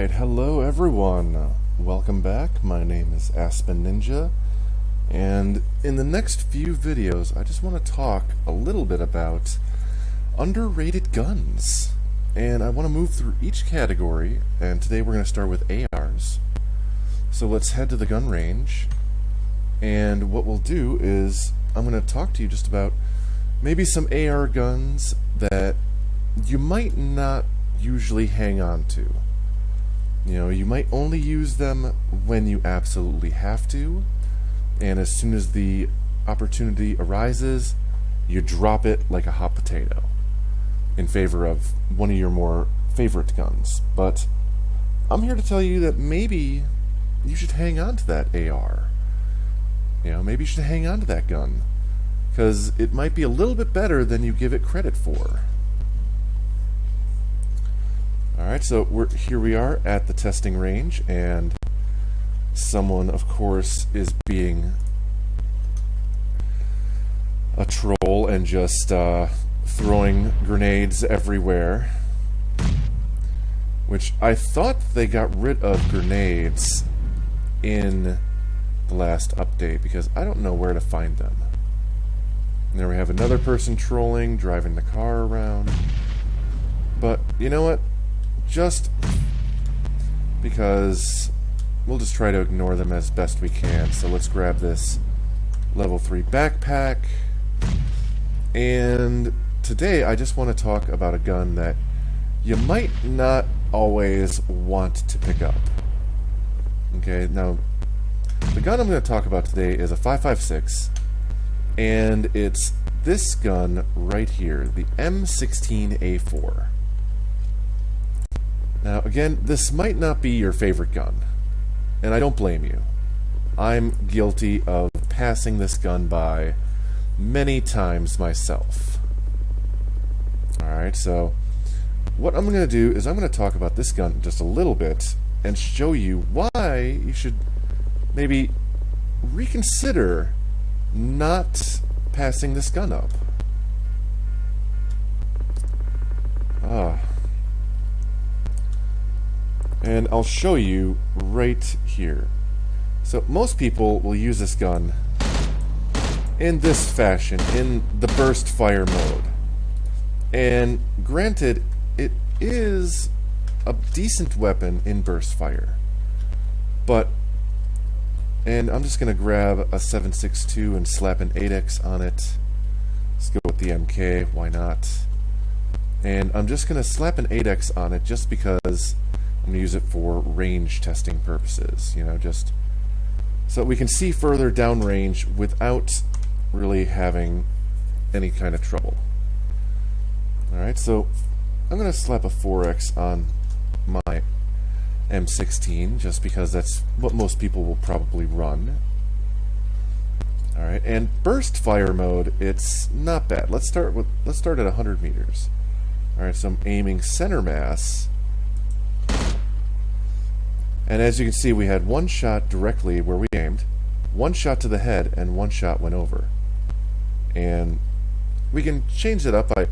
Alright, hello everyone. Welcome back. My name is Aspen Ninja, and in the next few videos I just want to talk a little bit about underrated guns. And I want to move through each category, and today we're going to start with ARs. So let's head to the gun range, and what we'll do is I'm going to talk to you just about maybe some AR guns that you might not usually hang on to. You know, you might only use them when you absolutely have to, and as soon as the opportunity arises, you drop it like a hot potato in favor of one of your more favorite guns. But I'm here to tell you that maybe you should hang on to that AR. You know, maybe you should hang on to that gun, because it might be a little bit better than you give it credit for. Alright, so here we are at the testing range, and someone, of course, is being a troll and just throwing grenades everywhere. Which I thought they got rid of grenades in the last update, because I don't know where to find them. And there we have another person trolling, driving the car around. But, you know what? Just because we'll just try to ignore them as best we can. So let's grab this level 3 backpack. And today I just want to talk about a gun that you might not always want to pick up. Okay, now the gun I'm going to talk about today is a 5.56, and it's this gun right here, the M16A4. Now, again, this might not be your favorite gun, and I don't blame you. I'm guilty of passing this gun by many times myself. Alright, so what I'm going to do is I'm going to talk about this gun just a little bit and show you why you should maybe reconsider not passing this gun up. And I'll show you right here. So most people will use this gun in this fashion, in the burst fire mode. And granted, it is a decent weapon in burst fire. But, and I'm just going to grab a 7.62 and slap an 8X on it. Let's go with the MK, why not? And I'm just going to slap an 8X on it just because I'm going to use it for range testing purposes, you know, just so we can see further downrange without really having any kind of trouble. Alright, so I'm going to slap a 4X on my M16 just because that's what most people will probably run. Alright, and burst fire mode, it's not bad. Let's start at 100 meters. Alright, so I'm aiming center mass. And as you can see, we had one shot directly where we aimed, one shot to the head, and one shot went over. And we can change it up by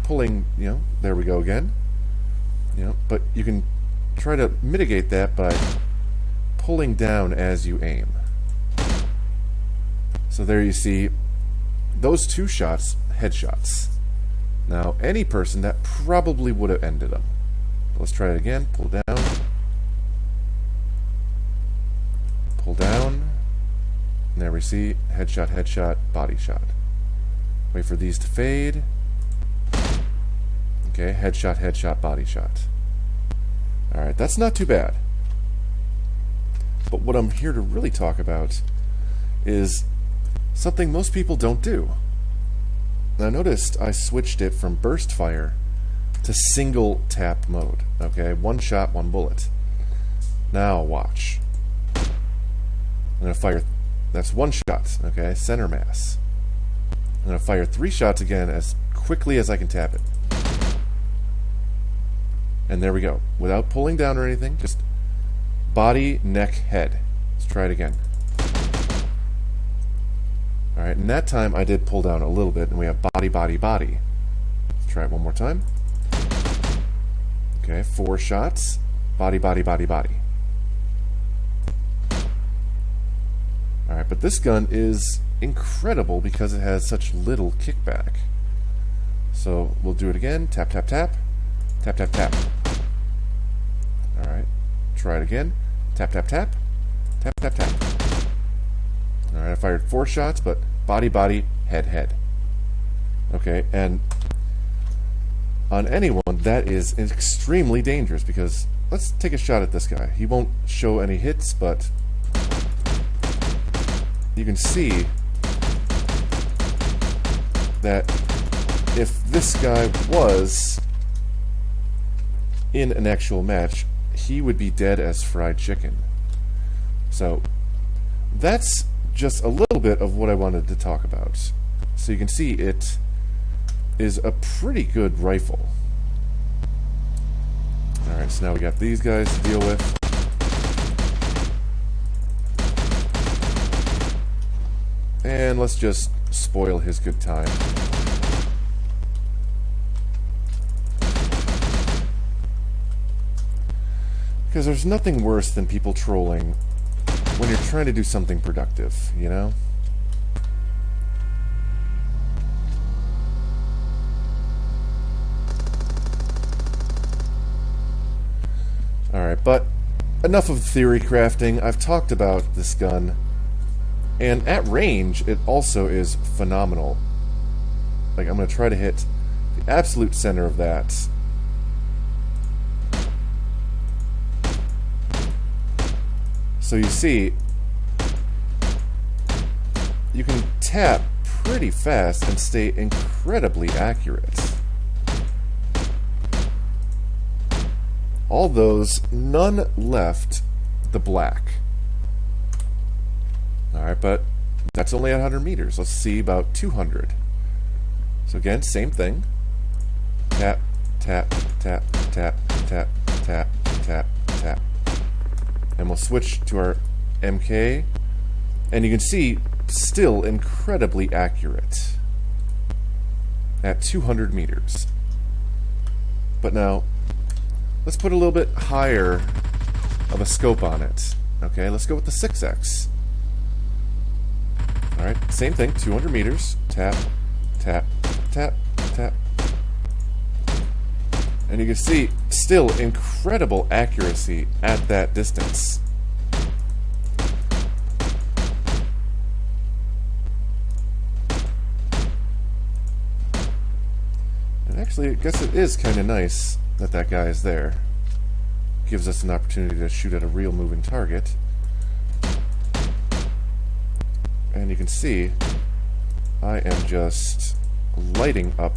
pulling, you know, there we go again. You know, but you can try to mitigate that by pulling down as you aim. So there you see those two shots, headshots. Now, any person, that probably would have ended them. Let's try it again, pull down. Pull down, and there we see headshot, headshot, body shot. Wait for these to fade. Okay, headshot, headshot, body shot. Alright, that's not too bad. But what I'm here to really talk about is something most people don't do. Now noticed I switched it from burst fire to single tap mode. Okay, one shot, one bullet. Now watch. I'm going to fire, that's one shot, okay, center mass. I'm going to fire 3 shots again as quickly as I can tap it. And there we go. Without pulling down or anything, just body, neck, head. Let's try it again. Alright, and that time I did pull down a little bit, and we have body, body, body. 'Try it one more time. Okay, 4 shots. Body, body, body, body. Alright, but this gun is incredible because it has such little kickback. So we'll do it again. Tap, tap, tap. Tap, tap, tap. Alright. Try it again. Tap, tap, tap. Tap, tap, tap. Alright, I fired 4 shots, but body, body, head, head. Okay, and on anyone, that is extremely dangerous because let's take a shot at this guy. He won't show any hits, but you can see that if this guy was in an actual match, he would be dead as fried chicken. So that's just a little bit of what I wanted to talk about. So you can see it is a pretty good rifle. Alright, so now we got these guys to deal with. And let's just spoil his good time. Because there's nothing worse than people trolling when you're trying to do something productive, you know? Alright, but enough of theory crafting. I've talked about this gun, and at range, it also is phenomenal. Like, I'm going to try to hit the absolute center of that. So you see, you can tap pretty fast and stay incredibly accurate. All those, none left the black. Alright, but that's only at 100 meters. Let's see about 200. So again, same thing. Tap, tap, tap, tap, tap, tap, tap, tap. And we'll switch to our MK. And you can see, still incredibly accurate at 200 meters. But now, let's put a little bit higher of a scope on it. Okay, let's go with the 6X. Alright, same thing, 200 meters. Tap, tap, tap, tap. And you can see, still incredible accuracy at that distance. And actually, I guess it is kind of nice that that guy is there. Gives us an opportunity to shoot at a real moving target. And you can see, I am just lighting up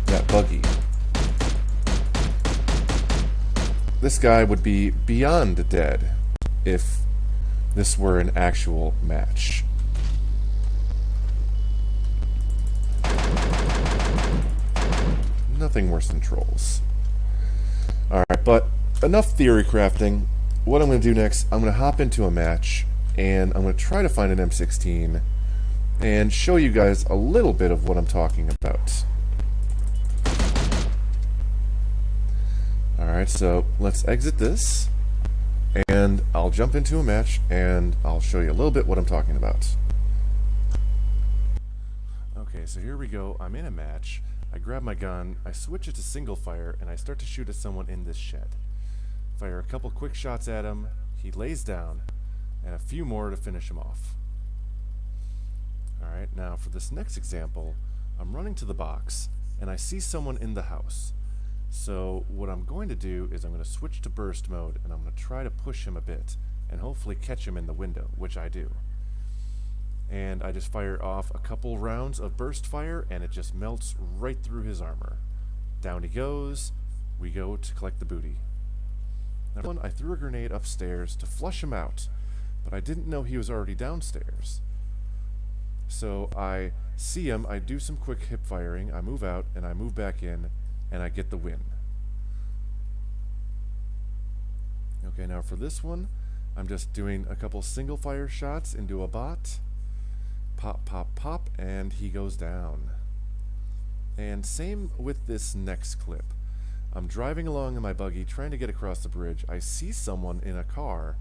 that buggy. This guy would be beyond dead if this were an actual match. Nothing worse than trolls. Alright, but enough theory crafting. What I'm going to do next, I'm going to hop into a match, and I'm going to try to find an M16 and show you guys a little bit of what I'm talking about. Alright, so let's exit this, and I'll jump into a match, and I'll show you a little bit what I'm talking about. Okay, so here we go. I'm in a match. I grab my gun, I switch it to single fire, and I start to shoot at someone in this shed. Fire a couple quick shots at him, he lays down, and a few more to finish him off. Alright, now for this next example, I'm running to the box, and I see someone in the house. So what I'm going to do is I'm going to switch to burst mode, and I'm going to try to push him a bit, and hopefully catch him in the window, which I do. And I just fire off a couple rounds of burst fire, and it just melts right through his armor. Down he goes. We go to collect the booty. Now, I threw a grenade upstairs to flush him out, but I didn't know he was already downstairs. So I see him, I do some quick hip firing, I move out, and I move back in, and I get the win. Okay, now for this one, I'm just doing a couple single fire shots into a bot. Pop, pop, pop, and he goes down. And same with this next clip. I'm driving along in my buggy trying to get across the bridge. I see someone in a car,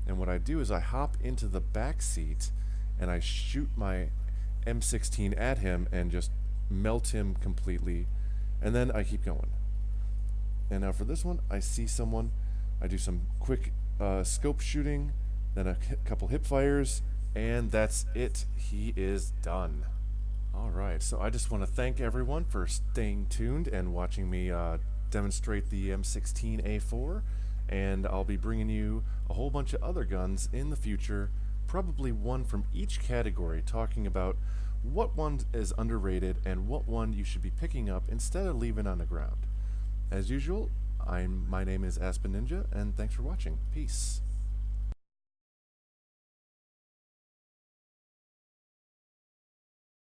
and what I do is I hop into the back seat and I shoot my M16 at him and just melt him completely, and then I keep going. And now for this one, I see someone, I do some quick scope shooting, then a couple hip fires, and that's it. He is done. Alright, so I just want to thank everyone for staying tuned and watching me demonstrate the M16A4, and I'll be bringing you a whole bunch of other guns in the future, probably one from each category, talking about what one is underrated and what one you should be picking up instead of leaving on the ground. As usual, my name is Aspen Ninja, and thanks for watching. Peace.